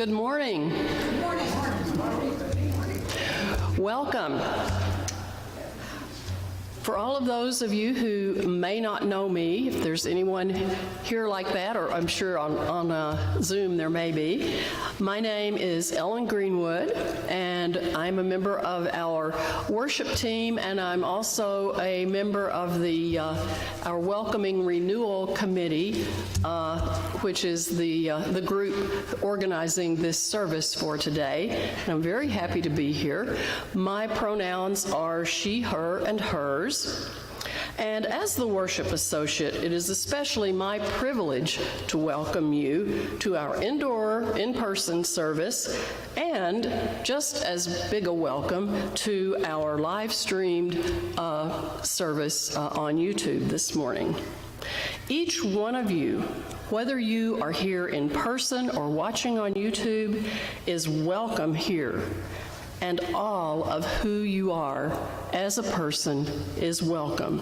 Good morning. Good morning. Welcome. For all of those of you who may not know me, if there's anyone here like that, or I'm sure on Zoom there may be, my name is Ellen Greenwood, and I'm a member of our worship team, and I'm also a member of the our Welcoming Renewal Committee, which is the group organizing this service for today. And I'm very happy to be here. My pronouns are she, her, and hers. And as the worship associate, it is especially my privilege to welcome you to our indoor, in-person service, and just as big a welcome to our live-streamed service on YouTube this morning. Each one of you, whether you are here in person or watching on YouTube, is welcome here. And all of who you are as a person is welcome.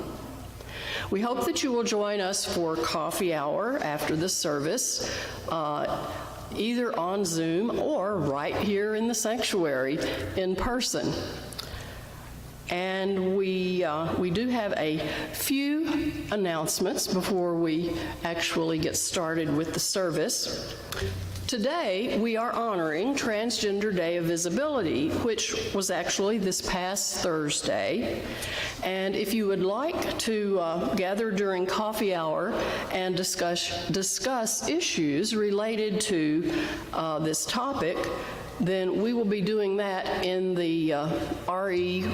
We hope that you will join us for coffee hour after the service, either on Zoom or right here in the sanctuary in person. And we do have a few announcements before we actually get started with the service. Today, we are honoring Transgender Day of Visibility, which was actually this past Thursday. And if you would like to gather during coffee hour and discuss issues related to this topic, then we will be doing that in the RE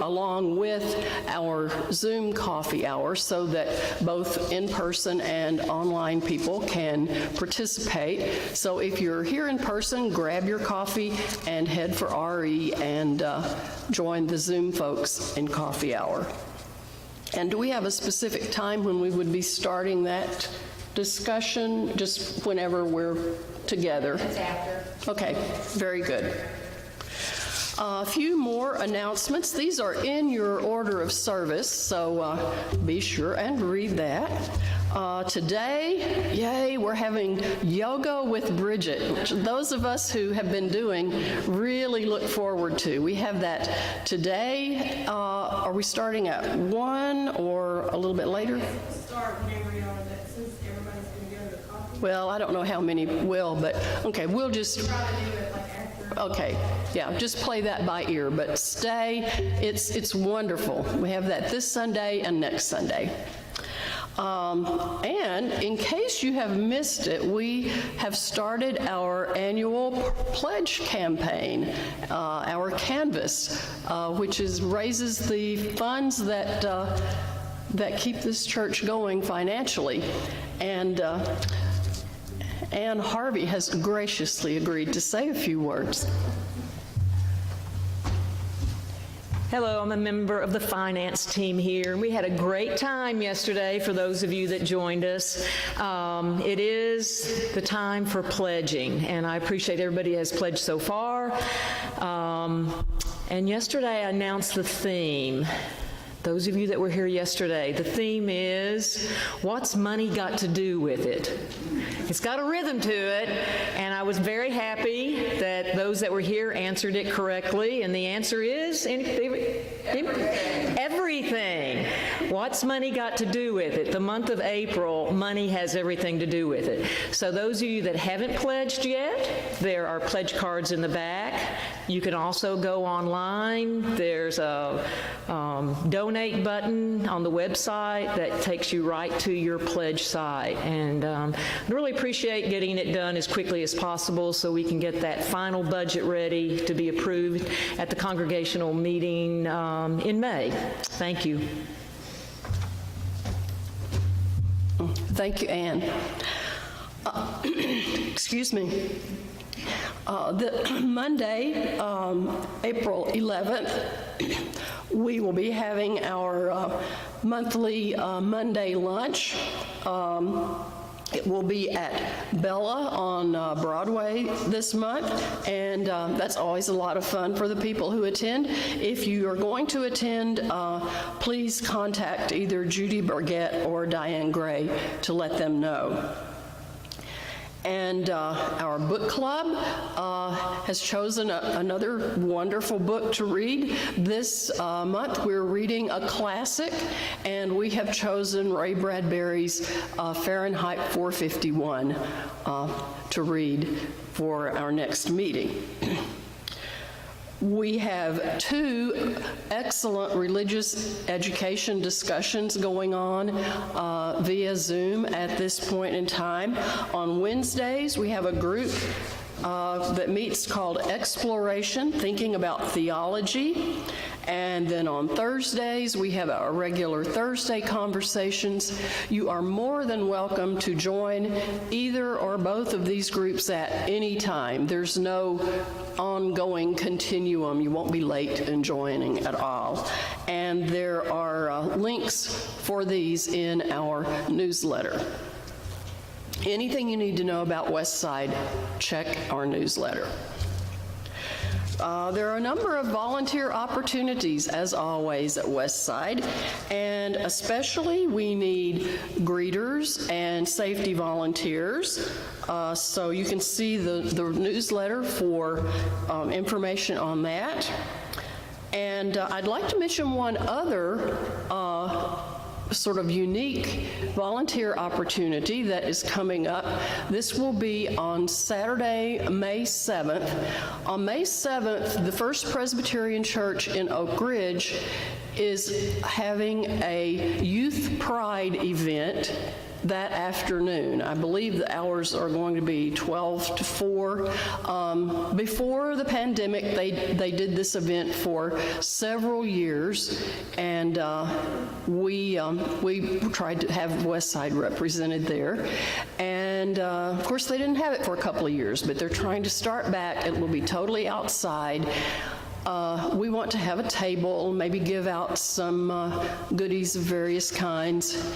along with our Zoom coffee hour so that both in-person and online people can participate. So if you're here in person, grab your coffee and head for RE and join the Zoom folks in coffee hour. And do we have a specific time when we would be starting that discussion? Just whenever we're together? It's after. Okay, very good. A few more announcements. These are in your order of service, so be sure and read that. Today, yay, we're having yoga with Bridget, which those of us who have been doing really look forward to. We have that today. Are we starting at 1 or a little bit later? Start whenever you are, but since everybody's going to go to the coffee. Well, I don't know how many will, but okay, we'll just... Try to do it like after. Okay, yeah, just play that by ear, but stay. It's wonderful. We have that this Sunday and next Sunday. And in case you have missed it, we have started our annual pledge campaign, our canvas, which raises the funds that keep this church going financially. And Ann Harvey has graciously agreed to say a few words. Hello, I'm a member of the finance team here, and we had a great time yesterday for those of you that joined us. It is the time for pledging, and I appreciate everybody has pledged so far. And yesterday I announced the theme. Those of you that were here yesterday, the theme is, what's money got to do with it? It's got a rhythm to it, and I was very happy that those that were here answered it correctly, and the answer is everything. What's money got to do with it? The month of April, money has everything to do with it. So those of you that haven't pledged yet, there are pledge cards in the back. You can also go online. There's a donate button on the website that takes you right to your pledge site. And I really appreciate getting it done as quickly as possible so we can get that final budget ready to be approved at the congregational meeting in May. Thank you. Thank you, Ann. Excuse me. The Monday, April 11th, we will be having our monthly Monday lunch. It will be at Bella on Broadway this month, and that's always a lot of fun for the people who attend. If you are going to attend, please contact either Judy Burgett or Diane Gray to let them know. And our book club has chosen another wonderful book to read. This month we're reading a classic, and we have chosen Ray Bradbury's Fahrenheit 451 to read for our next meeting. We have 2 excellent religious education discussions going on via Zoom at this point in time. On Wednesdays, we have a group that meets called Exploration, Thinking About Theology. And then on Thursdays, we have our regular Thursday conversations. You are more than welcome to join either or both of these groups at any time. There's no ongoing continuum. You won't be late in joining at all. And there are links for these in our newsletter. Anything you need to know about Westside, check our newsletter. There are a number of volunteer opportunities, as always, at Westside, and especially we need greeters and safety volunteers. So you can see the newsletter for information on that. And I'd like to mention one other sort of unique volunteer opportunity that is coming up. This will be on Saturday, May 7th. On May 7th, the First Presbyterian Church in Oak Ridge is having a Youth Pride event that afternoon. I believe the hours are going to be 12 to 4. Before the pandemic, they did this event for several years, and we tried to have Westside represented there. And of course, they didn't have it for a couple of years, but they're trying to start back. It will be totally outside. We want to have a table, maybe give out some goodies of various kinds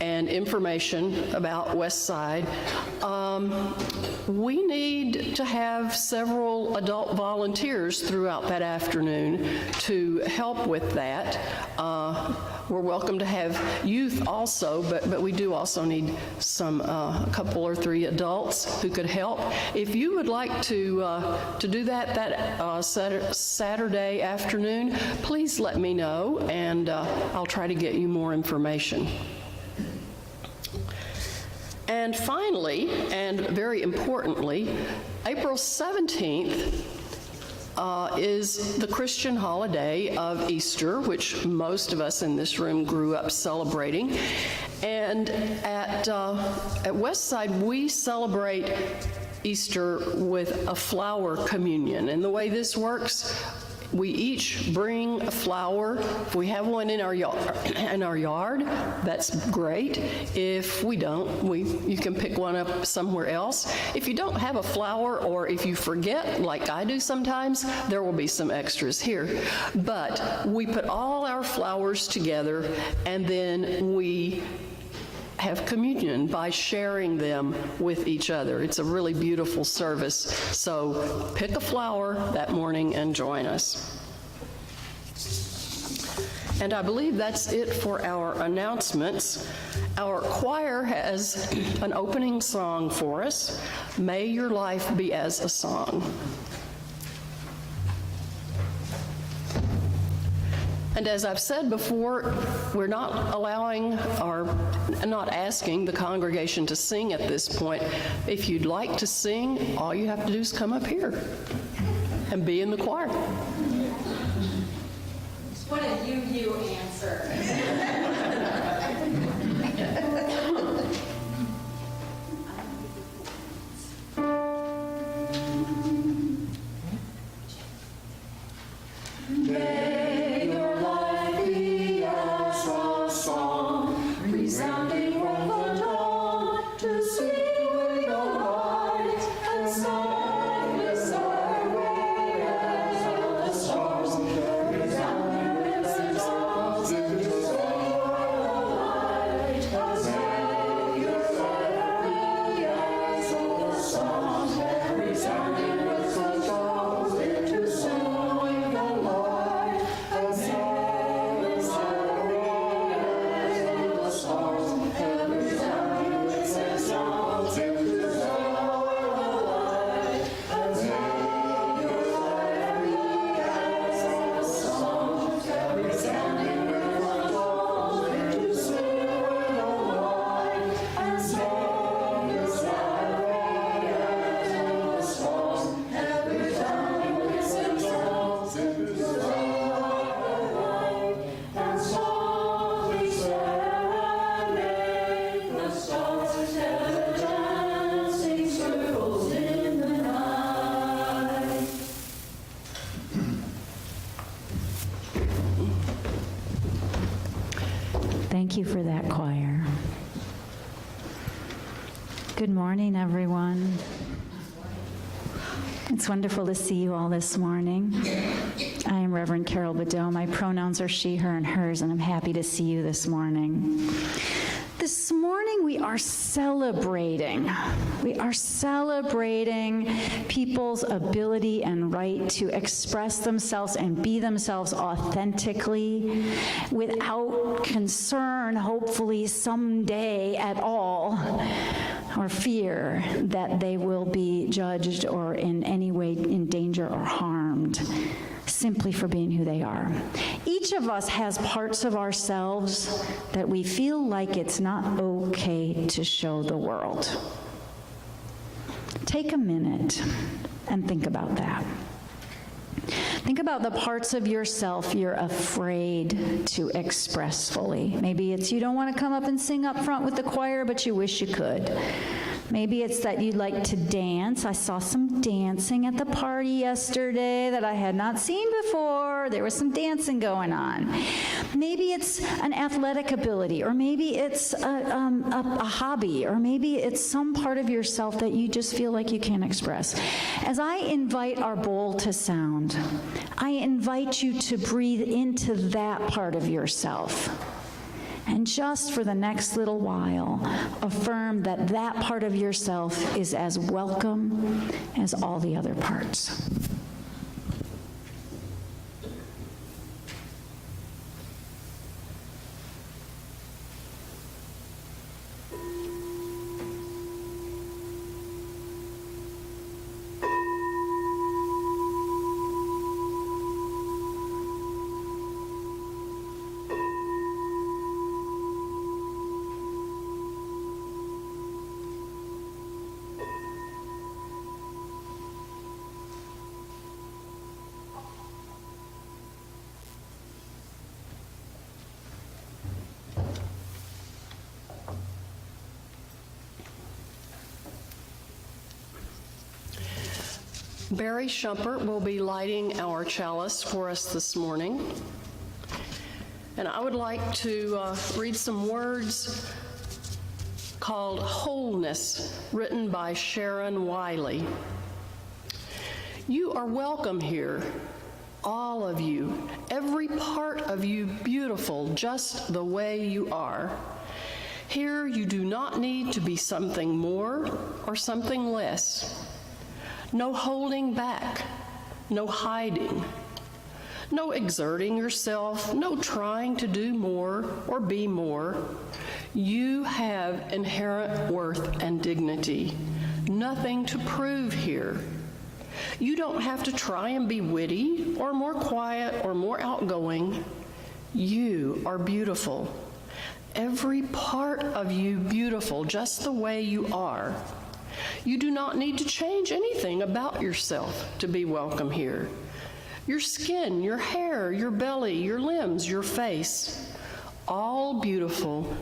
and information about Westside. We need to have several adult volunteers throughout that afternoon to help with that. We're welcome to have youth also, but we do also need some, a couple or 3 adults who could help. If you would like to do that Saturday afternoon, please let me know, and I'll try to get you more information. And finally, and very importantly, April 17th is the Christian holiday of Easter, which most of us in this room grew up celebrating. And at Westside, we celebrate Easter with a flower communion. And the way this works, we each bring a flower. If we have one in our yard, that's great. If we don't, you can pick one up somewhere else. If you don't have a flower, or if you forget, like I do sometimes, there will be some extras here. But we put all our flowers together, and then we have communion by sharing them with each other. It's a really beautiful service. So pick a flower that morning and join us. And I believe that's it for our announcements. Our choir has an opening song for us, May Your Life Be As a Song. And as I've said before, we're not allowing or not asking the congregation to sing at this point. If you'd like to sing, all you have to do is come up here and be in the choir. What a you answer. Stars, resounding with the stars in the sky. you for that, choir. Good morning, everyone. It's wonderful to see you all this morning. I am Reverend Carol Badeau. My pronouns are she, her, and hers, and I'm happy to see you this morning. This morning we are celebrating. We are celebrating people's ability and right to express themselves and be themselves authentically without concern, hopefully someday at all, or fear that they will be judged or in any way in danger or harmed, simply for being who they are. Each of us has parts of ourselves that we feel like it's not okay to show the world. Take a minute and think about that. Think about the parts of yourself you're afraid to express fully. Maybe it's you don't want to come up and sing up front with the choir, but you wish you could. Maybe it's that you'd like to dance. I saw some dancing at the party yesterday that I had not seen before. There was some dancing going on. Maybe it's an athletic ability, or maybe it's a hobby, or maybe it's some part of yourself that you just feel like you can't express. As I invite our bowl to sound, I invite you to breathe into that part of yourself. And just for the next little while, affirm that that part of yourself is as welcome as all the other parts. Barry Shumpert will be lighting our chalice for us this morning. And I would like to read some words called Wholeness, written by Sharon Wiley. You are welcome here, all of you, every part of you beautiful just the way you are. Here you do not need to be something more or something less. No holding back, no hiding, no exerting yourself, no trying to do more or be more. You have inherent worth and dignity, nothing to prove here. You don't have to try and be witty or more quiet or more outgoing. You are beautiful. Every part of you beautiful, just the way you are. You do not need to change anything about yourself to be welcome here. Your skin, your hair, your belly, your limbs, your face, all beautiful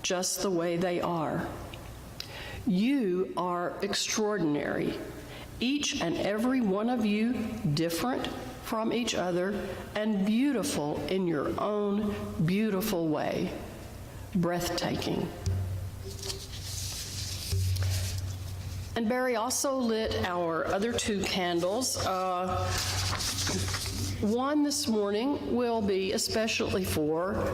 just the way they are. You are extraordinary, each and every one of you different from each other and beautiful in your own beautiful way, breathtaking. And Barry also lit our other two candles. One this morning will be especially for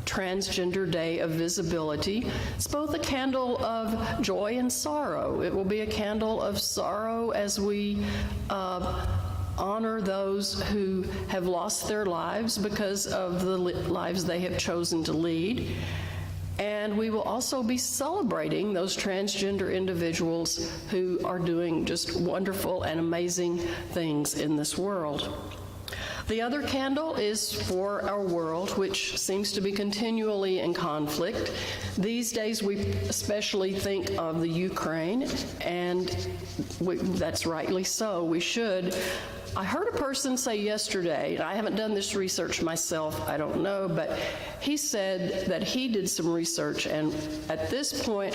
Transgender Day of Visibility. It's both a candle of joy and sorrow. It will be a candle of sorrow as we honor those who have lost their lives because of the lives they have chosen to lead. And we will also be celebrating those transgender individuals who are doing just wonderful and amazing things in this world. The other candle is for our world, which seems to be continually in conflict. These days we especially think of the Ukraine, and that's rightly so. We should. I heard a person say yesterday, and I haven't done this research myself, I don't know, but he said that he did some research, and at this point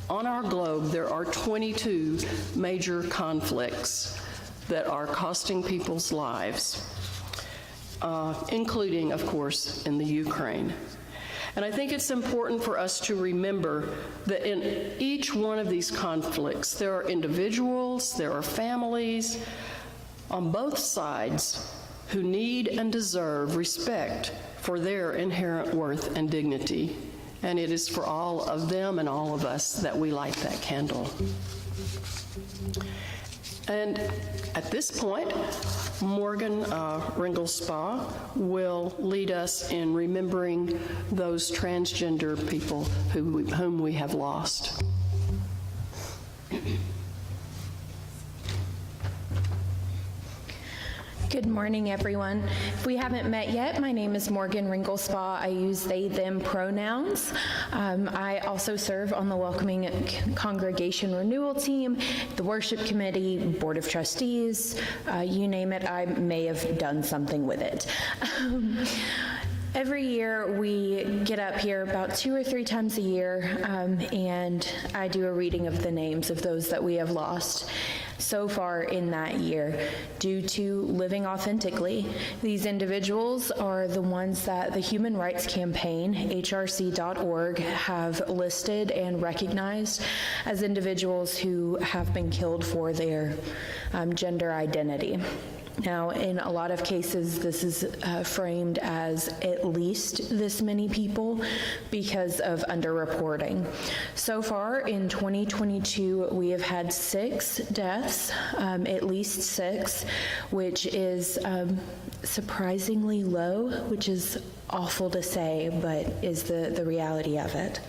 on our globe there are 22 major conflicts that are costing people's lives, including, of course, in the Ukraine. And I think it's important for us to remember that in each one of these conflicts, there are individuals, there are families on both sides who need and deserve respect for their inherent worth and dignity. And it is for all of them and all of us that we light that candle. And at this point, Morgan Ringelspaugh will lead us in remembering those transgender people whom we have lost. Good morning, everyone. If we haven't met yet, my name is Morgan Ringelspaugh. I use they, them pronouns. I also serve on the Welcoming Congregation Renewal Team, the Worship Committee, Board of Trustees, you name it, I may have done something with it. Every year we get up here about 2 or 3 times a year, and I do a reading of the names of those that we have lost so far in that year due to living authentically. These individuals are the ones that the Human Rights Campaign, hrc.org, have listed and recognized as individuals who have been killed for their gender identity. Now, in a lot of cases, this is framed as at least this many people because of underreporting. So far in 2022, we have had 6 deaths, at least 6, which is surprisingly low, which is awful to say, but is the reality of it.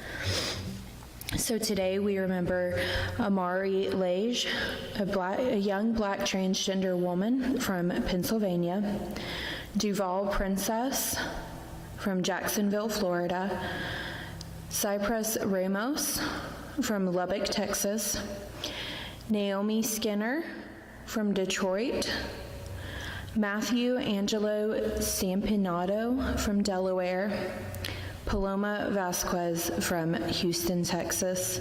So today we remember Amari Lage, a young black transgender woman from Pennsylvania, Duval Princess from Jacksonville, Florida, Cypress Ramos from Lubbock, Texas, Naomi Skinner from Detroit, Matthew Angelo Sampinato from Delaware, Paloma Vasquez from Houston, Texas,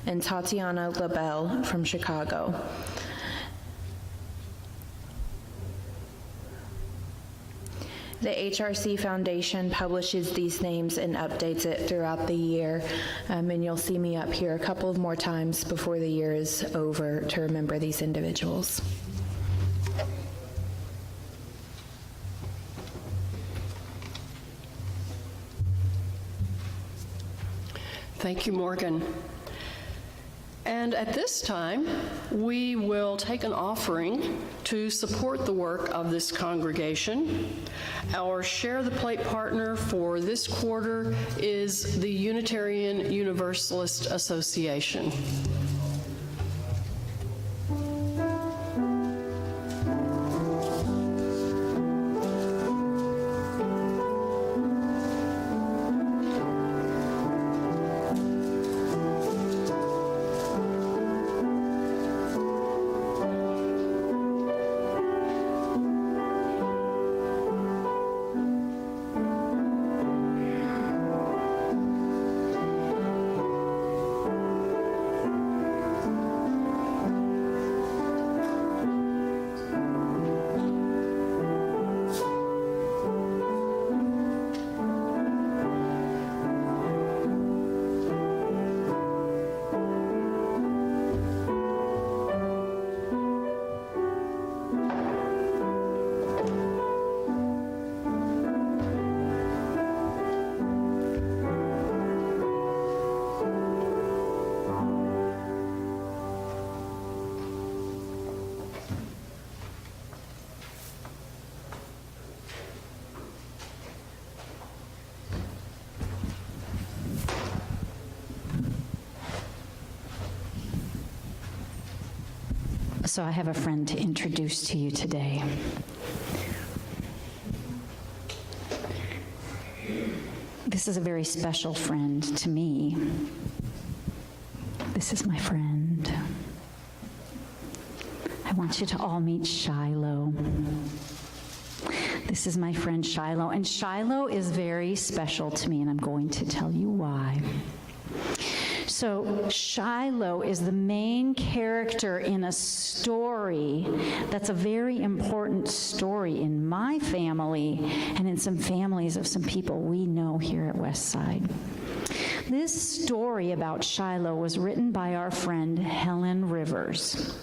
and Tatiana LaBelle from Chicago. The HRC Foundation publishes these names and updates it throughout the year, and you'll see me up here a couple of more times before the year is over to remember these individuals. Thank you, Morgan. And at this time, we will take an offering to support the work of this congregation. Our Share the Plate partner for this quarter is the Unitarian Universalist Association. So I have a friend to introduce to you today. This is a very special friend to me. This is my friend. I want you to all meet Shiloh. This is my friend Shiloh, and Shiloh is very special to me, and I'm going to tell you why. So Shiloh is the main character in a story that's a very important story in my family and in some families of some people we know here at Westside. This story about Shiloh was written by our friend Helen Rivers.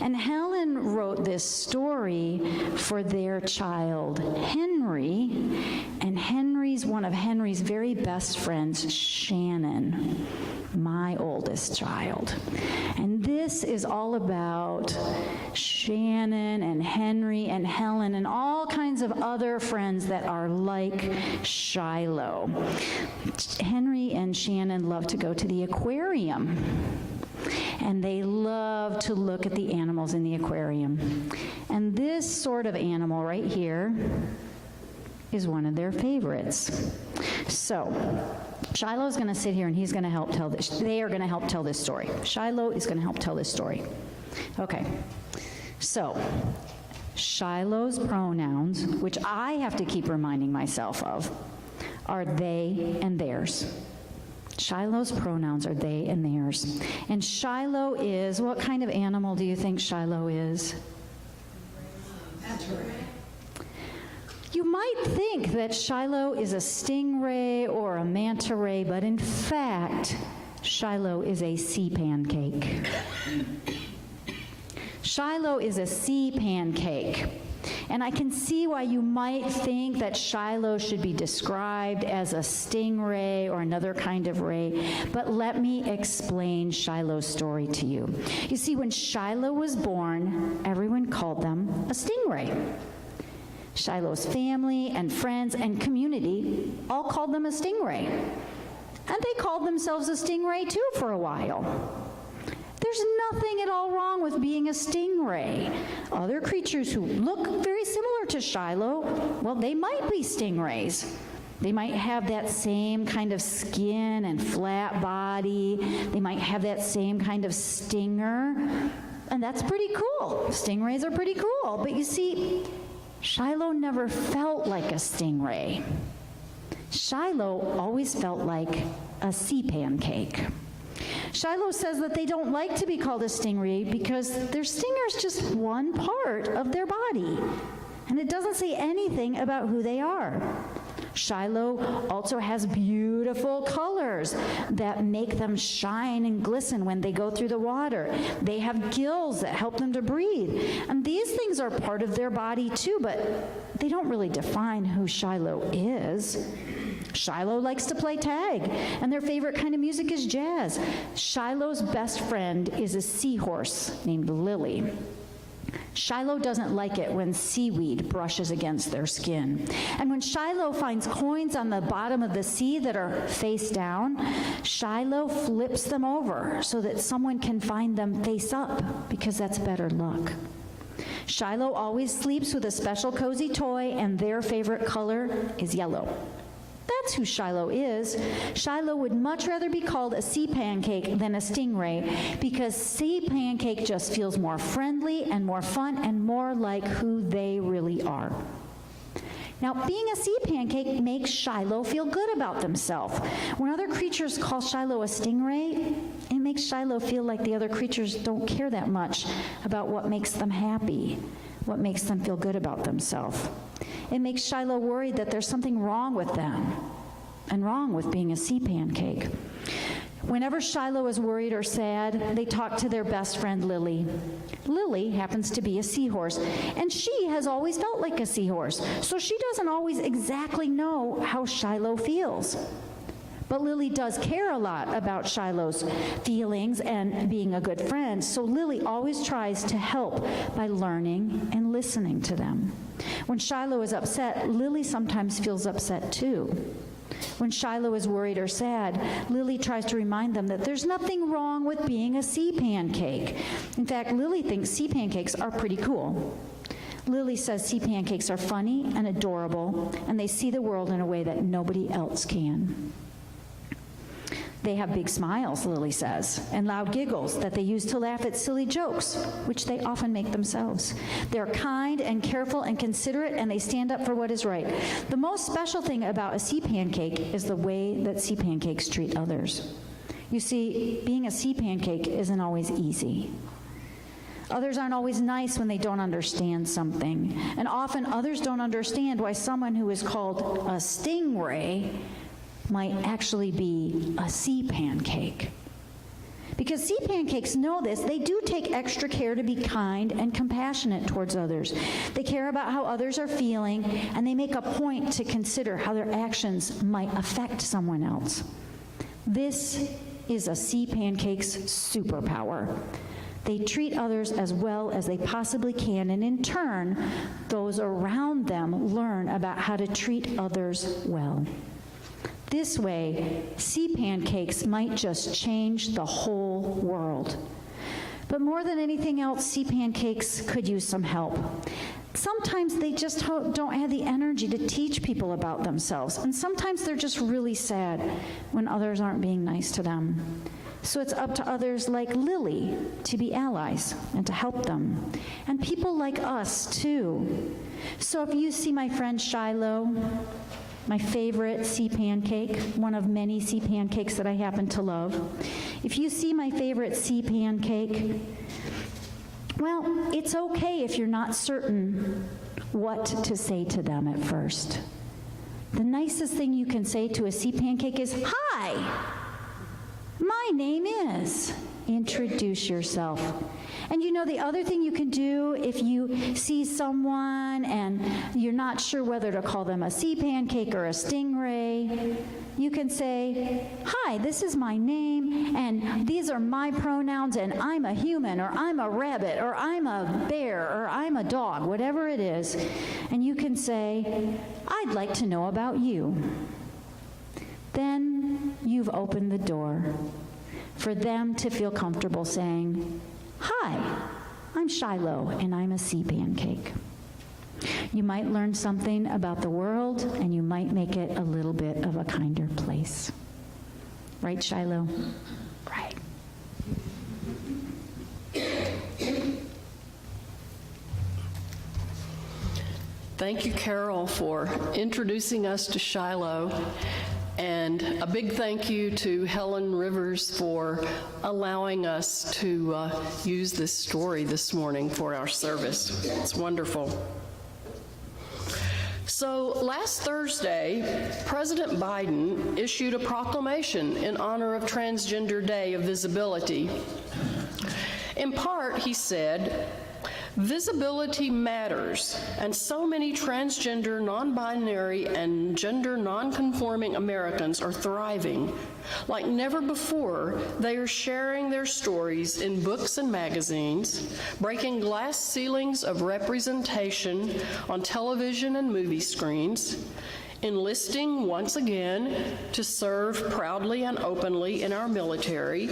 And Helen wrote this story for their child, Henry, and Henry's one of Henry's very best friends, Shannon, my oldest child. And this is all about Shannon and Henry and Helen and all kinds of other friends that are like Shiloh. Henry and Shannon love to go to the aquarium. And they love to look at the animals in the aquarium. And this sort of animal right here is one of their favorites. So, Shiloh's going to sit here and he's going to help tell this. They are going to help tell this story. Shiloh is going to help tell this story. Okay. So, Shiloh's pronouns, which I have to keep reminding myself of, are they and theirs. Shiloh's pronouns are they and theirs. And Shiloh is, what kind of animal do you think Shiloh is? You might think that Shiloh is a stingray or a manta ray, but in fact, Shiloh is a sea pancake. Shiloh is a sea pancake. And I can see why you might think that Shiloh should be described as a stingray or another kind of ray, but let me explain Shiloh's story to you. You see, when Shiloh was born, everyone called them a stingray. Shiloh's family and friends and community all called them a stingray. And they called themselves a stingray too for a while. There's nothing at all wrong with being a stingray. Other creatures who look very similar to Shiloh, well, they might be stingrays. They might have that same kind of skin and flat body. They might have that same kind of stinger. And that's pretty cool. Stingrays are pretty cool. But you see, Shiloh never felt like a stingray. Shiloh always felt like a sea pancake. Shiloh says that they don't like to be called a stingray because their stinger is just one part of their body, and it doesn't say anything about who they are. Shiloh also has beautiful colors that make them shine and glisten when they go through the water. They have gills that help them to breathe, and these things are part of their body too, but they don't really define who Shiloh is. Shiloh likes to play tag, and their favorite kind of music is jazz. Shiloh's best friend is a seahorse named Lily. Shiloh doesn't like it when seaweed brushes against their skin. And when Shiloh finds coins on the bottom of the sea that are face down, Shiloh flips them over so that someone can find them face up, because that's better luck. Shiloh always sleeps with a special cozy toy, and their favorite color is yellow. That's who Shiloh is. Shiloh would much rather be called a sea pancake than a stingray, because sea pancake just feels more friendly and more fun and more like who they really are. Now, being a sea pancake makes Shiloh feel good about themselves. When other creatures call Shiloh a stingray, it makes Shiloh feel like the other creatures don't care that much about what makes them happy, what makes them feel good about themselves. It makes Shiloh worried that there's something wrong with them and wrong with being a sea pancake. Whenever Shiloh is worried or sad, they talk to their best friend, Lily. Lily happens to be a seahorse, and she has always felt like a seahorse, so she doesn't always exactly know how Shiloh feels. But Lily does care a lot about Shiloh's feelings and being a good friend, so Lily always tries to help by learning and listening to them. When Shiloh is upset, Lily sometimes feels upset too. When Shiloh is worried or sad, Lily tries to remind them that there's nothing wrong with being a sea pancake. In fact, Lily thinks sea pancakes are pretty cool. Lily says sea pancakes are funny and adorable, and they see the world in a way that nobody else can. They have big smiles, Lily says, and loud giggles that they use to laugh at silly jokes, which they often make themselves. They're kind and careful and considerate, and they stand up for what is right. The most special thing about a sea pancake is the way that sea pancakes treat others. You see, being a sea pancake isn't always easy. Others aren't always nice when they don't understand something. And often others don't understand why someone who is called a stingray might actually be a sea pancake. Because sea pancakes know this, they do take extra care to be kind and compassionate towards others. They care about how others are feeling, and they make a point to consider how their actions might affect someone else. This is a sea pancake's superpower. They treat others as well as they possibly can, and in turn, those around them learn about how to treat others well. This way, sea pancakes might just change the whole world. But more than anything else, sea pancakes could use some help. Sometimes they just don't have the energy to teach people about themselves, and sometimes they're just really sad when others aren't being nice to them. So it's up to others like Lily to be allies and to help them, and people like us too. So if you see my friend Shiloh, my favorite sea pancake, one of many sea pancakes that I happen to love, if you see my favorite sea pancake, well, it's okay if you're not certain what to say to them at first. The nicest thing you can say to a sea pancake is, "Hi, my name is," introduce yourself. And you know, the other thing you can do if you see someone and you're not sure whether to call them a sea pancake or a stingray, you can say, "Hi, this is my name, and these are my pronouns, and I'm a human, or I'm a rabbit, or I'm a bear, or I'm a dog," whatever it is. And you can say, "I'd like to know about you." Then you've opened the door for them to feel comfortable saying, "Hi, I'm Shiloh, and I'm a sea pancake." You might learn something about the world, and you might make it a little bit of a kinder place. Right, Shiloh? Right. Thank you, Carol, for introducing us to Shiloh. And a big thank you to Helen Rivers for allowing us to use this story this morning for our service. It's wonderful. So last Thursday, President Biden issued a proclamation in honor of Transgender Day of Visibility. In part, he said, "Visibility matters, and so many transgender, non-binary, and gender non-conforming Americans are thriving. Like never before, they are sharing their stories in books and magazines, breaking glass ceilings of representation on television and movie screens, enlisting once again to serve proudly and openly in our military,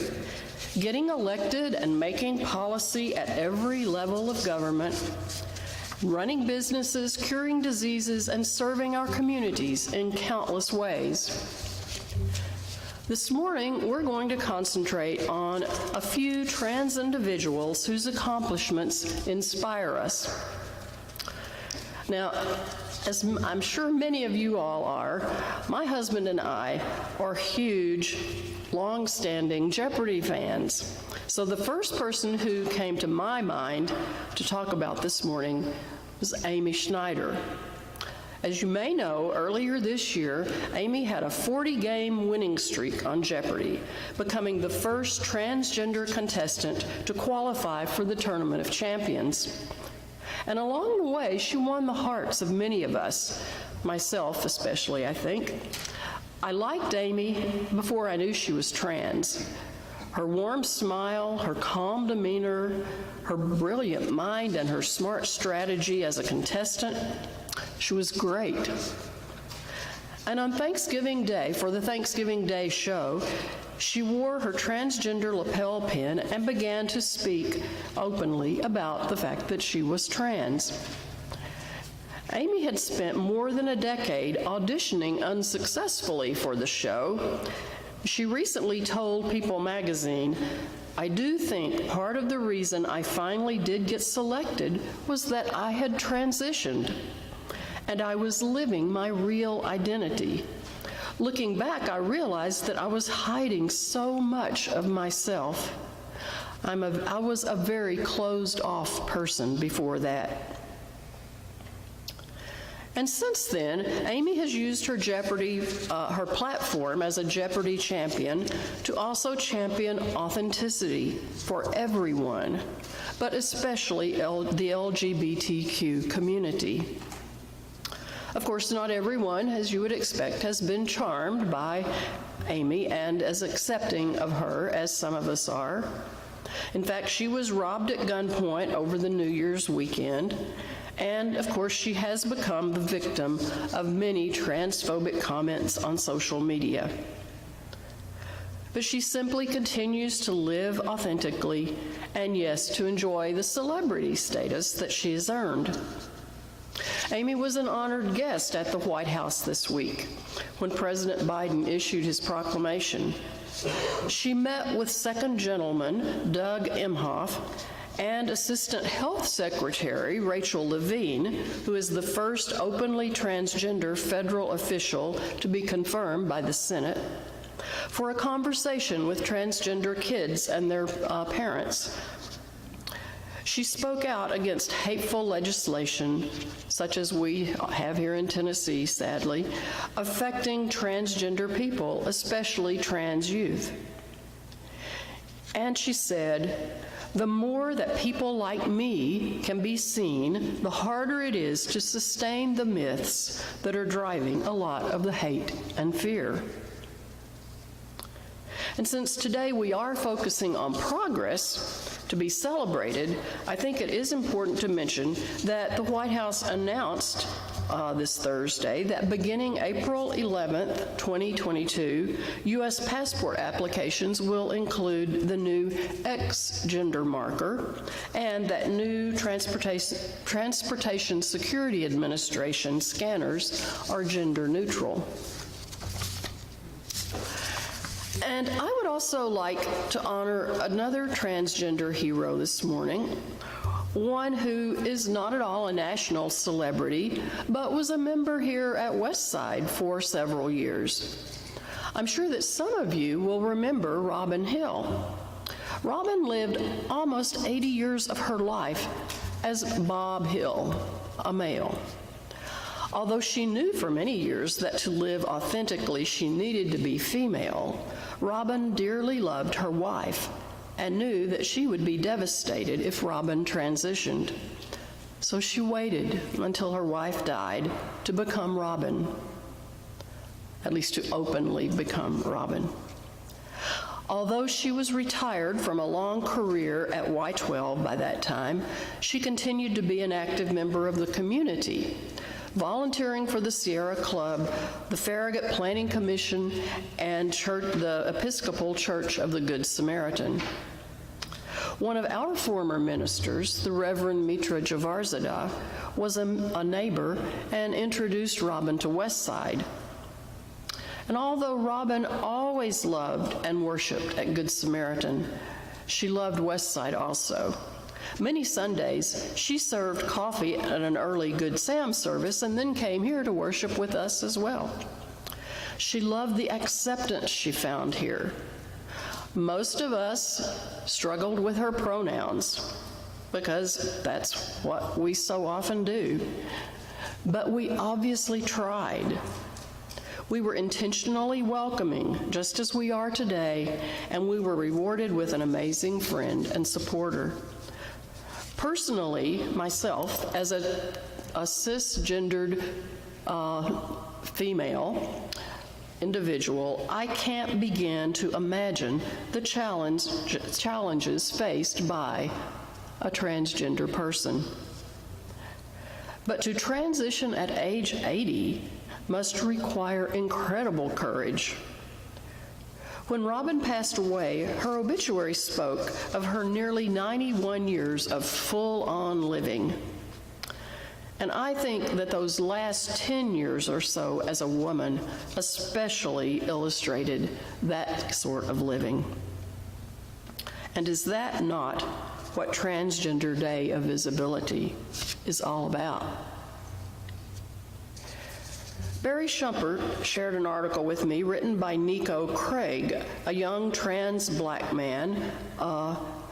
getting elected and making policy at every level of government, running businesses, curing diseases, and serving our communities in countless ways." This morning, we're going to concentrate on a few trans individuals whose accomplishments inspire us. Now, as I'm sure many of you all are, my husband and I are huge, long-standing Jeopardy fans. So the first person who came to my mind to talk about this morning was Amy Schneider. As you may know, earlier this year, Amy had a 40-game winning streak on Jeopardy, becoming the first transgender contestant to qualify for the Tournament of Champions. And along the way, she won the hearts of many of us, myself especially, I think. I liked Amy before I knew she was trans. Her warm smile, her calm demeanor, her brilliant mind, and her smart strategy as a contestant, she was great. And on Thanksgiving Day, for the Thanksgiving Day show, she wore her transgender lapel pin and began to speak openly about the fact that she was trans. Amy had spent more than a decade auditioning unsuccessfully for the show. She recently told People magazine, "I do think part of the reason I finally did get selected was that I had transitioned, and I was living my real identity. Looking back, I realized that I was hiding so much of myself. I was a very closed-off person before that. And since then, Amy has used her her platform as a Jeopardy champion to also champion authenticity for everyone, but especially the LGBTQ community. Of course, not everyone, as you would expect, has been charmed by Amy and as accepting of her as some of us are. In fact, she was robbed at gunpoint over the New Year's weekend, and of course, she has become the victim of many transphobic comments on social media. But she simply continues to live authentically and, yes, to enjoy the celebrity status that she has earned. Amy was an honored guest at the White House this week when President Biden issued his proclamation. She met with Second Gentleman Doug Emhoff and Assistant Health Secretary Rachel Levine, who is the first openly transgender federal official to be confirmed by the Senate, for a conversation with transgender kids and their parents. She spoke out against hateful legislation, such as we have here in Tennessee, sadly, affecting transgender people, especially trans youth. And she said, "The more that people like me can be seen, the harder it is to sustain the myths that are driving a lot of the hate and fear." And since today we are focusing on progress to be celebrated, I think it is important to mention that the White House announced this Thursday that beginning April 11th, 2022, U.S. passport applications will include the new X gender marker, and that new Transportation Security Administration scanners are gender neutral. And I would also like to honor another transgender hero this morning, one who is not at all a national celebrity, but was a member here at Westside for several years. I'm sure that some of you will remember Robin Hill. Robin lived almost 80 years of her life as Bob Hill, a male. Although she knew for many years that to live authentically she needed to be female, Robin dearly loved her wife and knew that she would be devastated if Robin transitioned. So she waited until her wife died to become Robin, at least to openly become Robin. Although she was retired from a long career at Y-12 by that time, she continued to be an active member of the community, volunteering for the Sierra Club, the Farragut Planning Commission, and the Episcopal Church of the Good Samaritan. One of our former ministers, the Reverend Mitra Javarzadeh, was a neighbor and introduced Robin to Westside. And although Robin always loved and worshiped at Good Samaritan, she loved Westside also. Many Sundays, she served coffee at an early Good Sam service and then came here to worship with us as well. She loved the acceptance she found here. Most of us struggled with her pronouns because that's what we so often do. But we obviously tried. We were intentionally welcoming, just as we are today, and we were rewarded with an amazing friend and supporter. Personally, myself, as a cisgendered female individual, I can't begin to imagine the challenges faced by a transgender person. But to transition at age 80 must require incredible courage. When Robin passed away, her obituary spoke of her nearly 91 years of full-on living. And I think that those last 10 years or so as a woman especially illustrated that sort of living. And is that not what Transgender Day of Visibility is all about? Barry Shumpert shared an article with me written by Nico Craig, a young trans black man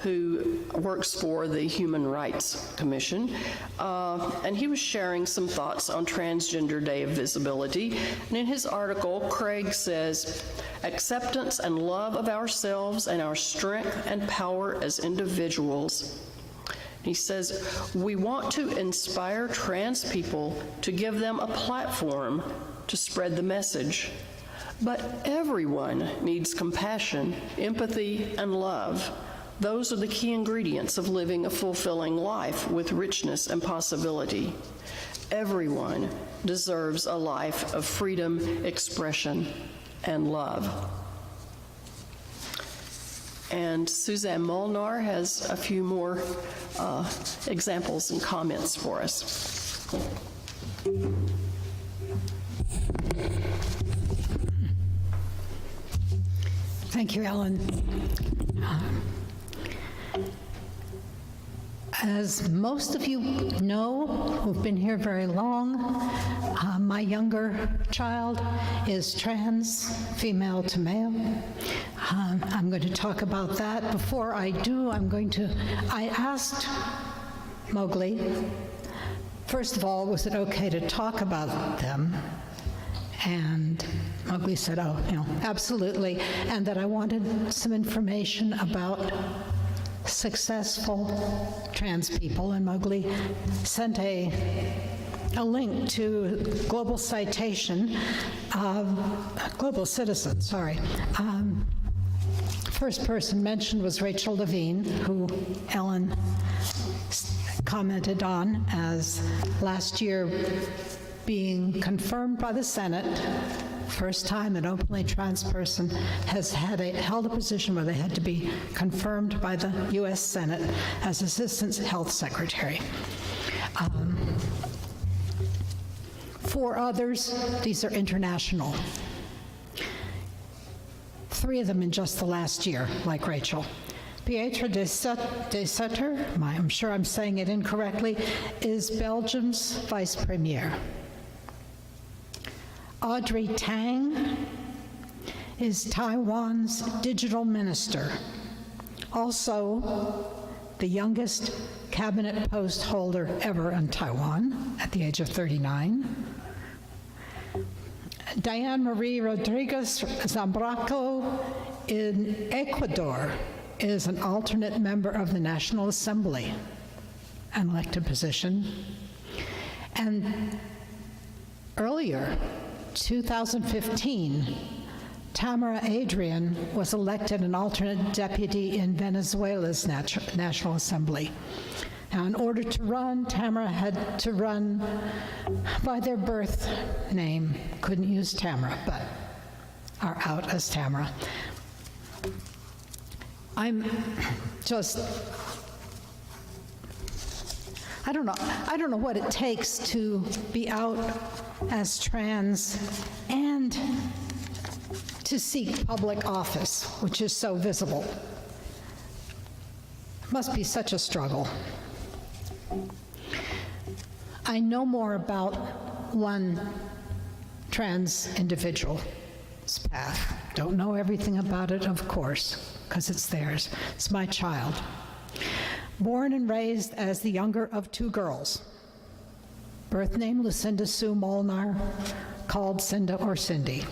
who works for the Human Rights Commission, and he was sharing some thoughts on Transgender Day of Visibility. And in his article, Craig says, "Acceptance and love of ourselves and our strength and power as individuals." He says, "We want to inspire trans people to give them a platform to spread the message. But everyone needs compassion, empathy, and love. Those are the key ingredients of living a fulfilling life with richness and possibility. Everyone deserves a life of freedom, expression, and love." And Suzanne Molnar has a few more examples and comments for us. Thank you, Ellen. As most of you know, who've been here very long, my younger child is trans, female to male. I'm going to talk about that. Before I do, I asked Mowgli, first of all, was it okay to talk about them? And Mowgli said, oh, absolutely, and that I wanted some information about successful trans people, and Mowgli sent a link to Global Citizen. First person mentioned was Rachel Levine, who Ellen commented on as last year being confirmed by the Senate. First time an openly trans person has held a position where they had to be confirmed by the U.S. Senate as Assistant Health Secretary. 4 others, these are international. 3 of them in just the last year, like Rachel. Pietra de Sutter, I'm sure I'm saying it incorrectly, is Belgium's vice premier. Audrey Tang is Taiwan's digital minister, also the youngest cabinet post holder ever in Taiwan at the age of 39. Diane Marie Rodriguez Zambraco in Ecuador is an alternate member of the National Assembly, an elected position. And earlier, 2015, Tamara Adrian was elected an alternate deputy in Venezuela's National Assembly. Now, in order to run, Tamara had to run by their birth name. Couldn't use Tamara, but are out as Tamara. I'm just, I don't know what it takes to be out as trans and to seek public office, which is so visible. It must be such a struggle. I know more about one trans individual's path. Don't know everything about it, of course, because it's theirs. It's my child. Born and raised as the younger of 2 girls. Birth name Lucinda Sue Molnar, called Cinda or Cindy.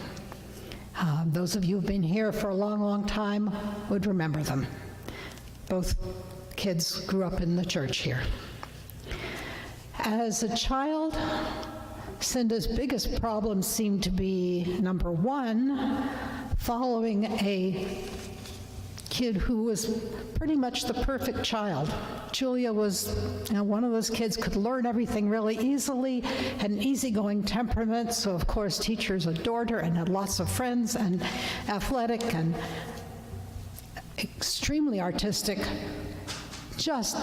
Those of you who've been here for a long, long time would remember them. Both kids grew up in the church here. As a child, Cinda's biggest problem seemed to be, number 1, following a kid who was pretty much the perfect child. Julia was one of those kids, could learn everything really easily, had an easygoing temperament, so of course teachers adored her and had lots of friends, and athletic and extremely artistic. Just,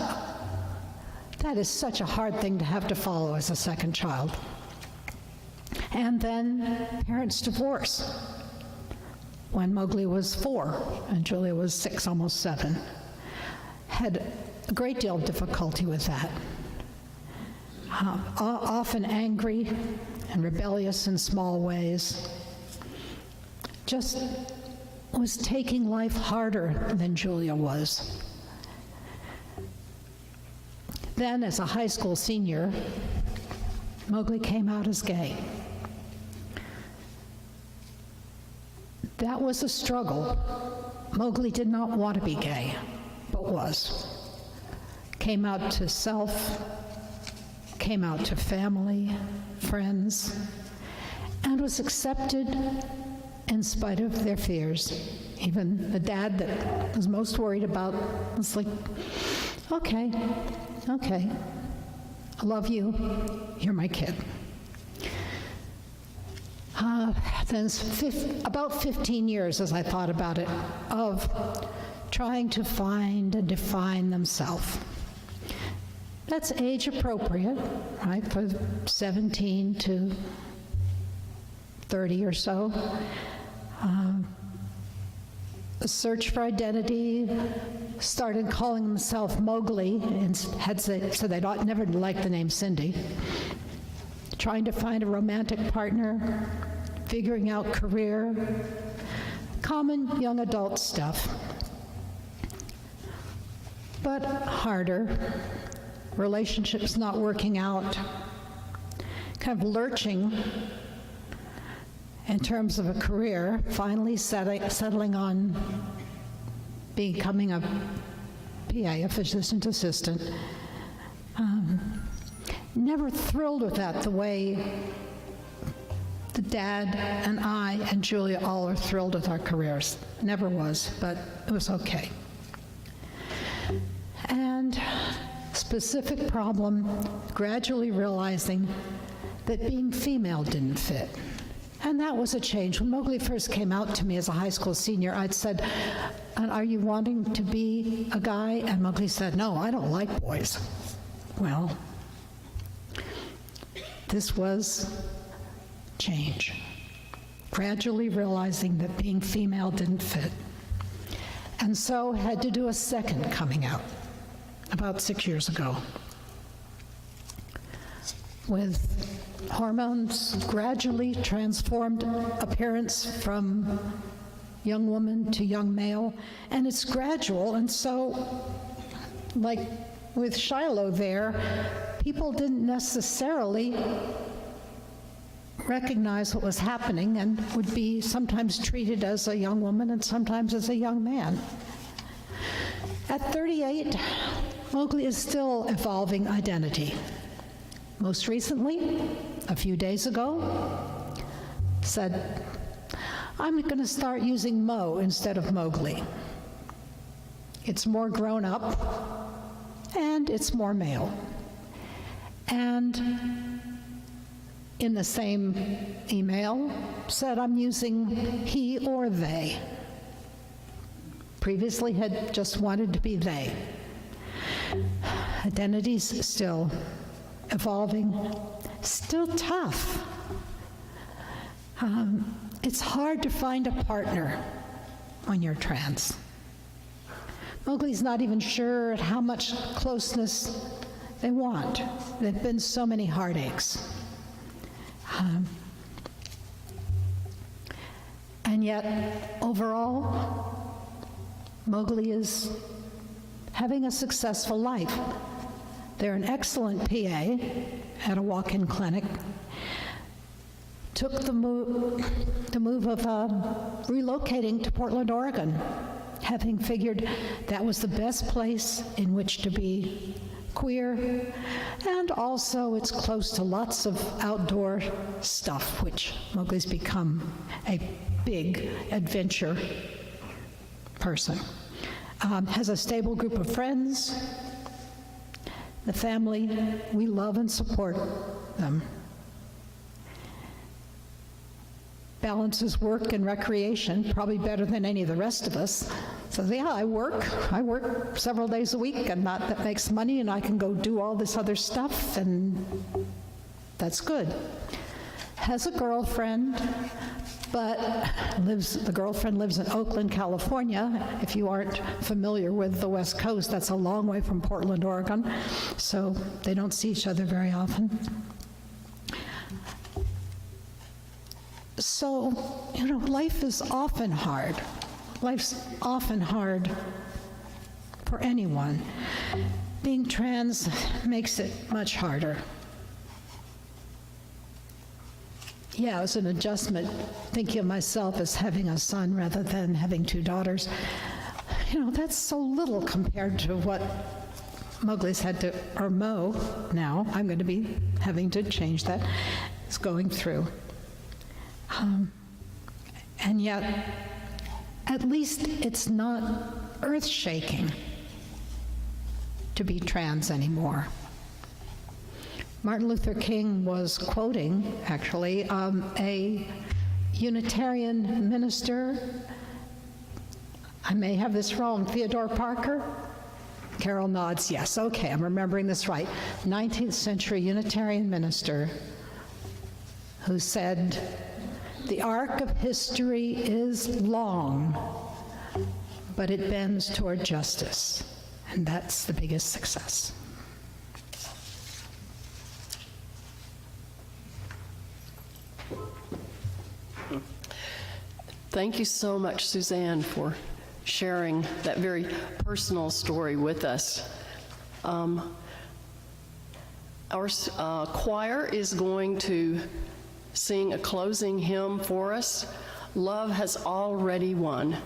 that is such a hard thing to have to follow as a second child. And then parents' divorce when Mowgli was 4 and Julia was 6, almost 7. Had a great deal of difficulty with that. Often angry and rebellious in small ways. Just was taking life harder than Julia was. Then, as a high school senior, Mowgli came out as gay. That was a struggle. Mowgli did not want to be gay, but was. Came out to self, came out to family, friends, and was accepted in spite of their fears. Even the dad that was most worried about was like, okay, I love you, you're my kid. Then about 15 years, as I thought about it, of trying to find and define themselves. That's age appropriate, right, for 17 to 30 or so. A search for identity, started calling himself Mowgli, and said they'd never liked the name Cindy. Trying to find a romantic partner, figuring out career, common young adult stuff. But harder, relationships not working out, kind of lurching in terms of a career, finally settling on becoming a PA, a physician's assistant. Never thrilled with that the way the dad and I and Julia all are thrilled with our careers. Never was, but it was okay. And specific problem, gradually realizing that being female didn't fit. And that was a change. When Mowgli first came out to me as a high school senior, I'd said, are you wanting to be a guy? And Mowgli said, no, I don't like boys. Well, this was change. Gradually realizing that being female didn't fit. And so had to do a second coming out about 6 years ago. With hormones gradually transformed appearance from young woman to young male, and it's gradual, and so, like with Shiloh there, people didn't necessarily recognize what was happening and would be sometimes treated as a young woman and sometimes as a young man. At 38, Mowgli is still evolving identity. Most recently, a few days ago, said, I'm going to start using Mo instead of Mowgli. It's more grown up, and it's more male. And in the same email, said I'm using he or they. Previously had just wanted to be they. Identity's still evolving, still tough. It's hard to find a partner when you're trans. Mowgli's not even sure how much closeness they want. There have been so many heartaches. And yet, overall, Mowgli is having a successful life. They're an excellent PA at a walk-in clinic. Took the move of relocating to Portland, Oregon, having figured that was the best place in which to be queer, and also it's close to lots of outdoor stuff, which Mowgli's become a big adventure person. Has a stable group of friends. The family, we love and support them. Balances work and recreation, probably better than any of the rest of us. So yeah, I work several days a week, and that makes money, and I can go do all this other stuff, and that's good. Has a girlfriend, but the girlfriend lives in Oakland, California. If you aren't familiar with the West Coast, that's a long way from Portland, Oregon, so they don't see each other very often. So, life is often hard. Life's often hard for anyone. Being trans makes it much harder. Yeah, it was an adjustment, thinking of myself as having a son rather than having 2 daughters. That's so little compared to what Mowgli's had to, or Mo, now, I'm going to be having to change that, is going through. And yet, at least it's not earth-shaking to be trans anymore. Martin Luther King was quoting, actually, a Unitarian minister, I may have this wrong, Theodore Parker? Carol nods, yes, okay, I'm remembering this right. 19th century Unitarian minister who said, "The arc of history is long, but it bends toward justice, and that's the biggest success." Thank you so much, Suzanne, for sharing that very personal story with us. Our choir is going to sing a closing hymn for us. Love has already won.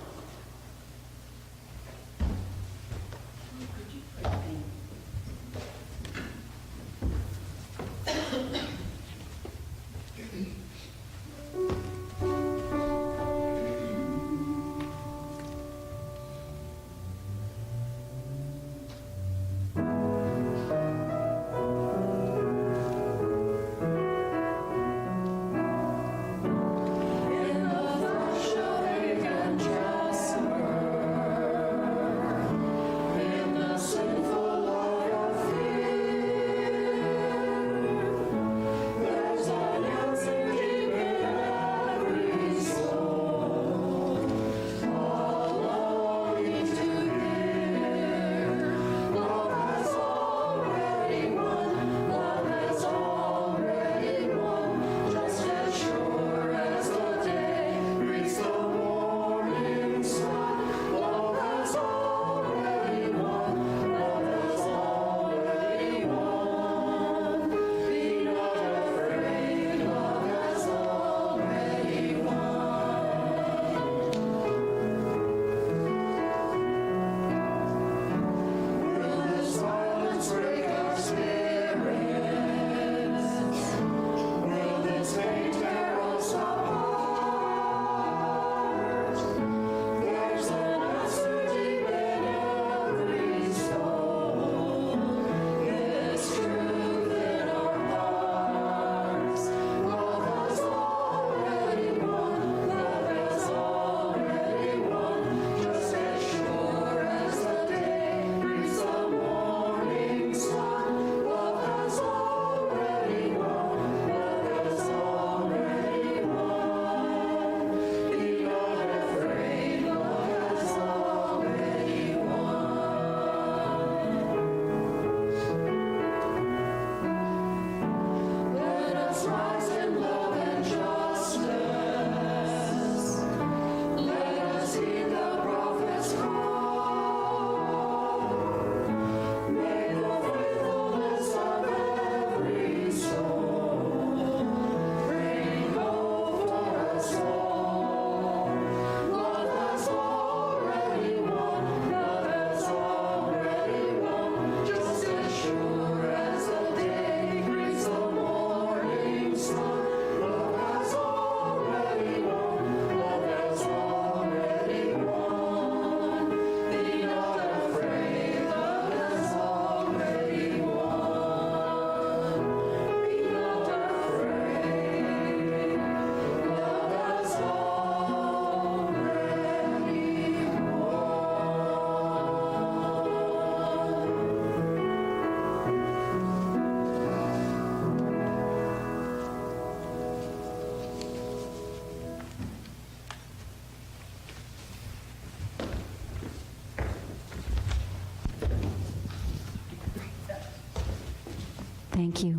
Thank you.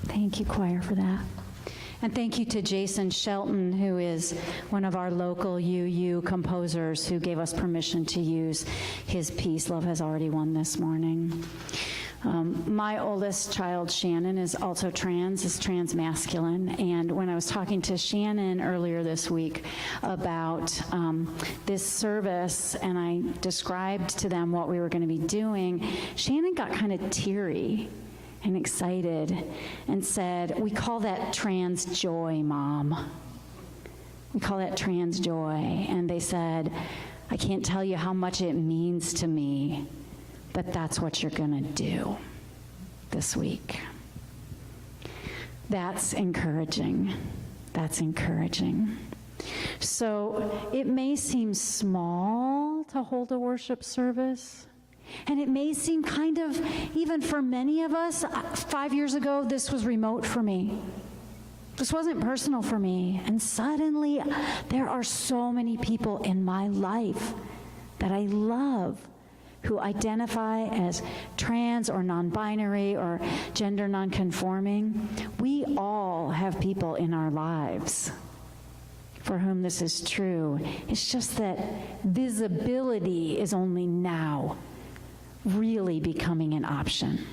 Thank you, choir, for that. And thank you to Jason Shelton, who is one of our local UU composers, who gave us permission to use his piece, Love Has Already Won, this morning. My oldest child, Shannon, is also trans, is trans-masculine, and when I was talking to Shannon earlier this week about this service, and I described to them what we were going to be doing, Shannon got kind of teary and excited and said, "We call that trans joy, Mom. We call that trans joy." And they said, "I can't tell you how much it means to me that that's what you're going to do this week." That's encouraging. That's encouraging. So it may seem small to hold a worship service, and it may seem kind of, even for many of us, 5 years ago, this was remote for me. This wasn't personal for me. And suddenly, there are so many people in my life that I love who identify as trans or non-binary or gender non-conforming. We all have people in our lives for whom this is true. It's just that visibility is only now really becoming an option.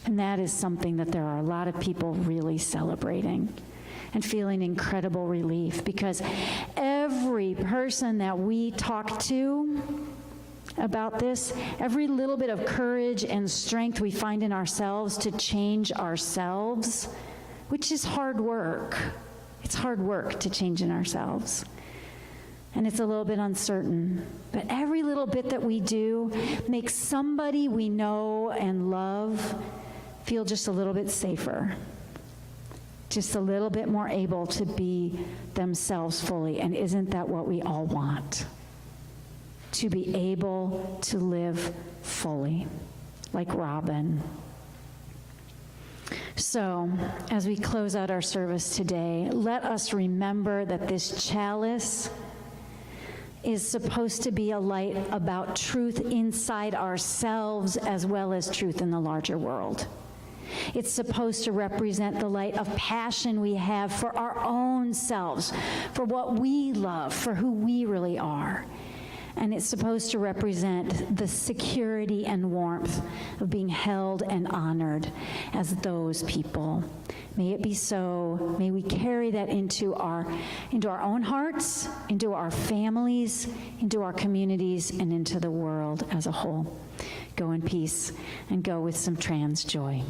And that is something that there are a lot of people really celebrating and feeling incredible relief, because every person that we talk to about this, every little bit of courage and strength we find in ourselves to change ourselves, which is hard work. It's hard work to change in ourselves. And it's a little bit uncertain. But every little bit that we do makes somebody we know and love feel just a little bit safer, just a little bit more able to be themselves fully. And isn't that what we all want? To be able to live fully, like Robin. So, as we close out our service today, let us remember that this chalice is supposed to be a light about truth inside ourselves as well as truth in the larger world. It's supposed to represent the light of passion we have for our own selves, for what we love, for who we really are. And it's supposed to represent the security and warmth of being held and honored as those people. May it be so. May we carry that into our own hearts, into our families, into our communities, and into the world as a whole. Go in peace and go with some trans joy.